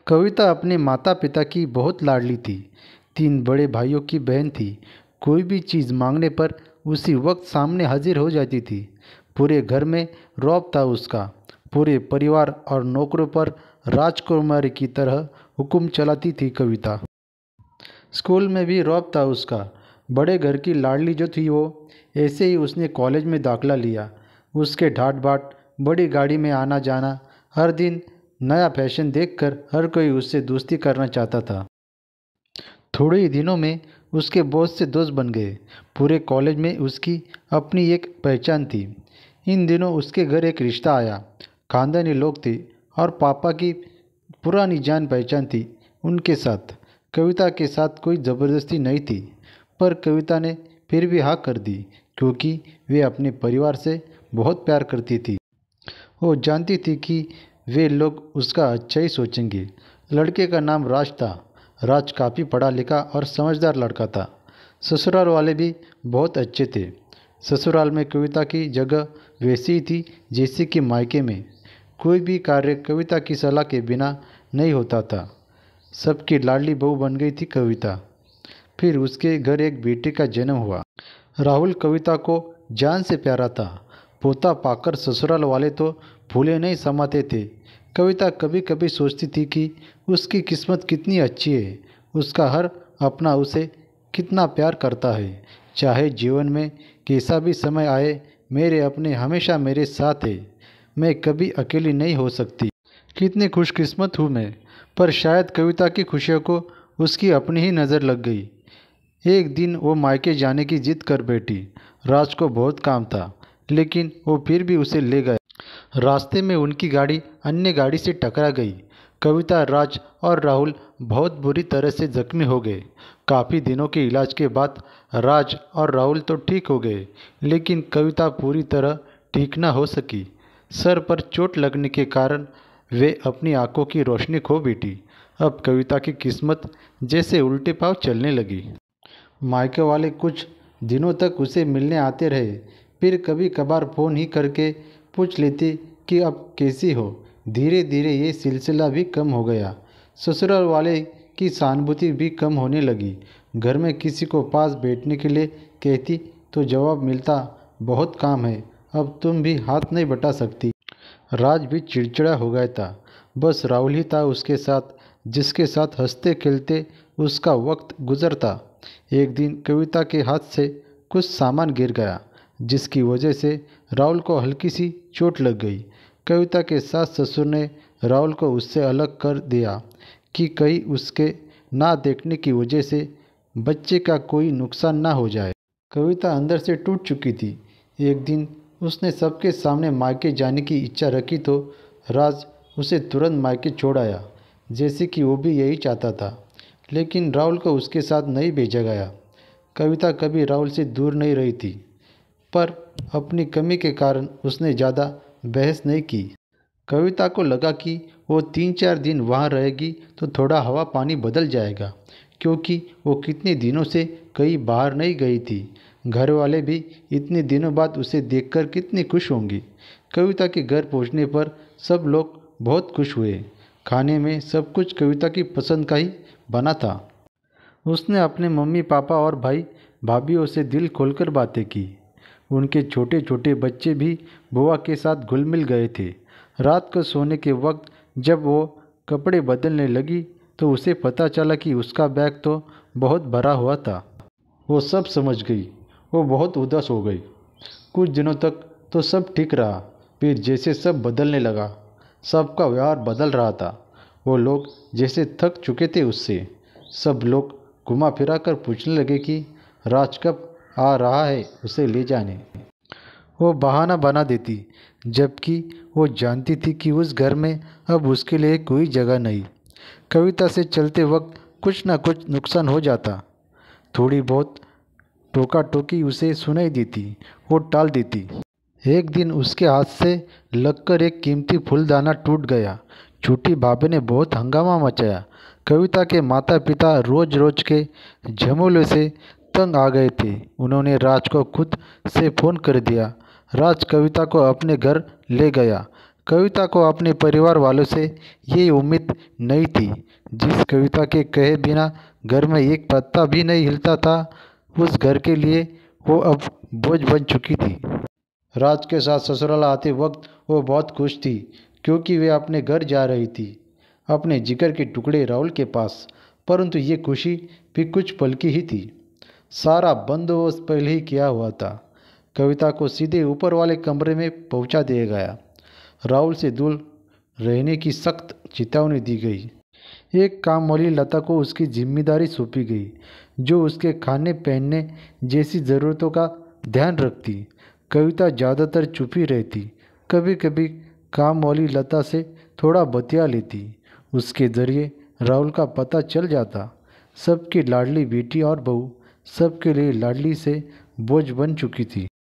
कविता अपने माता पिता की बहुत लाडली थी। 3 बड़े भाइयों की बहन थी। कोई भी चीज़ मांगने पर उसी वक्त सामने हाजिर हो जाती थी। पूरे घर में रौब था उसका। पूरे परिवार और नौकरों पर राजकुमारी की तरह हुक्म चलाती थी कविता। स्कूल में भी रौब था उसका। बड़े घर की लाडली जो थी वो, ऐसे ही उसने कॉलेज में दाखिला लिया। उसके ठाट बाट, बड़ी गाड़ी में आना जाना, हर दिन नया फैशन देखकर हर कोई उससे दोस्ती करना चाहता था। थोड़े ही दिनों में उसके बहुत से दोस्त बन गए। पूरे कॉलेज में उसकी अपनी एक पहचान थी। इन दिनों उसके घर एक रिश्ता आया। खानदानी लोग थे और पापा की पुरानी जान पहचान थी उनके साथ। कविता के साथ कोई ज़बरदस्ती नहीं थी, पर कविता ने फिर भी हाँ कर दी, क्योंकि वे अपने परिवार से बहुत प्यार करती थी। वो जानती थी कि वे लोग उसका अच्छा ही सोचेंगे। लड़के का नाम राज था। राज काफ़ी पढ़ा लिखा और समझदार लड़का था। ससुराल वाले भी बहुत अच्छे थे। ससुराल में कविता की जगह वैसी ही थी जैसे कि मायके में। कोई भी कार्य कविता की सलाह के बिना नहीं होता था। सबकी लाडली बहू बन गई थी कविता। फिर उसके घर एक बेटे का जन्म हुआ। राहुल कविता को जान से प्यारा था। पोता पाकर ससुराल वाले तो फूले नहीं समाते थे। कविता कभी कभी सोचती थी कि उसकी किस्मत कितनी अच्छी है। उसका हर अपना उसे कितना प्यार करता है। चाहे जीवन में कैसा भी समय आए, मेरे अपने हमेशा मेरे साथ है। मैं कभी अकेली नहीं हो सकती। कितनी खुशकिस्मत हूँ मैं। पर शायद कविता की खुशियों को उसकी अपनी ही नज़र लग गई। एक दिन वो मायके जाने की जिद कर बैठी। राज को बहुत काम था, लेकिन वो फिर भी उसे ले गया। रास्ते में उनकी गाड़ी अन्य गाड़ी से टकरा गई। कविता, राज और राहुल बहुत बुरी तरह से जख्मी हो गए। काफ़ी दिनों के इलाज के बाद राज और राहुल तो ठीक हो गए, लेकिन कविता पूरी तरह ठीक न हो सकी। सर पर चोट लगने के कारण वे अपनी आंखों की रोशनी खो बैठी। अब कविता की किस्मत जैसे उल्टे पांव चलने लगी। मायके वाले कुछ दिनों तक उसे मिलने आते रहे, फिर कभी कभार फ़ोन ही करके पूछ लेते कि अब कैसी हो। धीरे धीरे ये सिलसिला भी कम हो गया। ससुराल वाले की सहानुभूति भी कम होने लगी। घर में किसी को पास बैठने के लिए कहती तो जवाब मिलता, बहुत काम है, अब तुम भी हाथ नहीं बटा सकती। राज भी चिड़चिड़ा हो गया था। बस राहुल ही था उसके साथ, जिसके साथ हंसते खेलते उसका वक्त गुजरता। एक दिन कविता के हाथ से कुछ सामान गिर गया, जिसकी वजह से राहुल को हल्की सी चोट लग गई। कविता के सास ससुर ने राहुल को उससे अलग कर दिया कि कहीं उसके ना देखने की वजह से बच्चे का कोई नुकसान ना हो जाए। कविता अंदर से टूट चुकी थी। एक दिन उसने सबके सामने मायके जाने की इच्छा रखी तो राज उसे तुरंत मायके छोड़ आया, जैसे कि वो भी यही चाहता था। लेकिन राहुल को उसके साथ नहीं भेजा गया। कविता कभी राहुल से दूर नहीं रही थी, पर अपनी कमी के कारण उसने ज़्यादा बहस नहीं की। कविता को लगा कि वो 3-4 दिन वहाँ रहेगी तो थोड़ा हवा पानी बदल जाएगा, क्योंकि वो कितने दिनों से कहीं बाहर नहीं गई थी। घर वाले भी इतने दिनों बाद उसे देखकर कितनी खुश होंगी। कविता के घर पहुँचने पर सब लोग बहुत खुश हुए। खाने में सब कुछ कविता की पसंद का ही बना था। उसने अपने मम्मी पापा और भाई भाभीयों से दिल खोलकर बातें की। उनके छोटे छोटे बच्चे भी बुआ के साथ घुल मिल गए थे। रात को सोने के वक्त जब वो कपड़े बदलने लगी तो उसे पता चला कि उसका बैग तो बहुत भरा हुआ था। वो सब समझ गई। वो बहुत उदास हो गई। कुछ दिनों तक तो सब ठीक रहा, फिर जैसे सब बदलने लगा। सबका व्यवहार बदल रहा था। वो लोग जैसे थक चुके थे उससे। सब लोग घुमा फिरा कर पूछने लगे कि राज कब आ रहा है उसे ले जाने। वो बहाना बना देती, जबकि वो जानती थी कि उस घर में अब उसके लिए कोई जगह नहीं। कविता से चलते वक्त कुछ ना कुछ नुकसान हो जाता। थोड़ी बहुत टोका टोकी उसे सुनाई देती, वो टाल देती। एक दिन उसके हाथ से लगकर एक कीमती फूलदाना टूट गया। छोटी भाभी ने बहुत हंगामा मचाया। कविता के माता पिता रोज रोज के झमेलों से तंग आ गए थे। उन्होंने राज को खुद से फ़ोन कर दिया। राज कविता को अपने घर ले गया, कविता को अपने परिवार वालों से ये उम्मीद नहीं थी। जिस कविता के कहे बिना घर में एक पत्ता भी नहीं हिलता था, उस घर के लिए वो अब बोझ बन चुकी थी। राज के साथ ससुराल आते वक्त वो बहुत खुश थी, क्योंकि वे अपने घर जा रही थी, अपने जिगर के टुकड़े राहुल के पास। परंतु ये खुशी भी कुछ पल की ही थी। सारा बंदोबस्त पहले ही किया हुआ था। कविता को सीधे ऊपर वाले कमरे में पहुंचा दिया गया। राहुल से दूर रहने की सख्त चेतावनी दी गई। एक काम वाली लता को उसकी जिम्मेदारी सौंपी गई, जो उसके खाने पहनने जैसी ज़रूरतों का ध्यान रखती। कविता ज़्यादातर चुप ही रहती, कभी कभी काम वाली लता से थोड़ा बतिया लेती। उसके ज़रिए राहुल का पता चल जाता। सबकी लाडली बेटी और बहू सबके लिए लाडली से बोझ बन चुकी थी।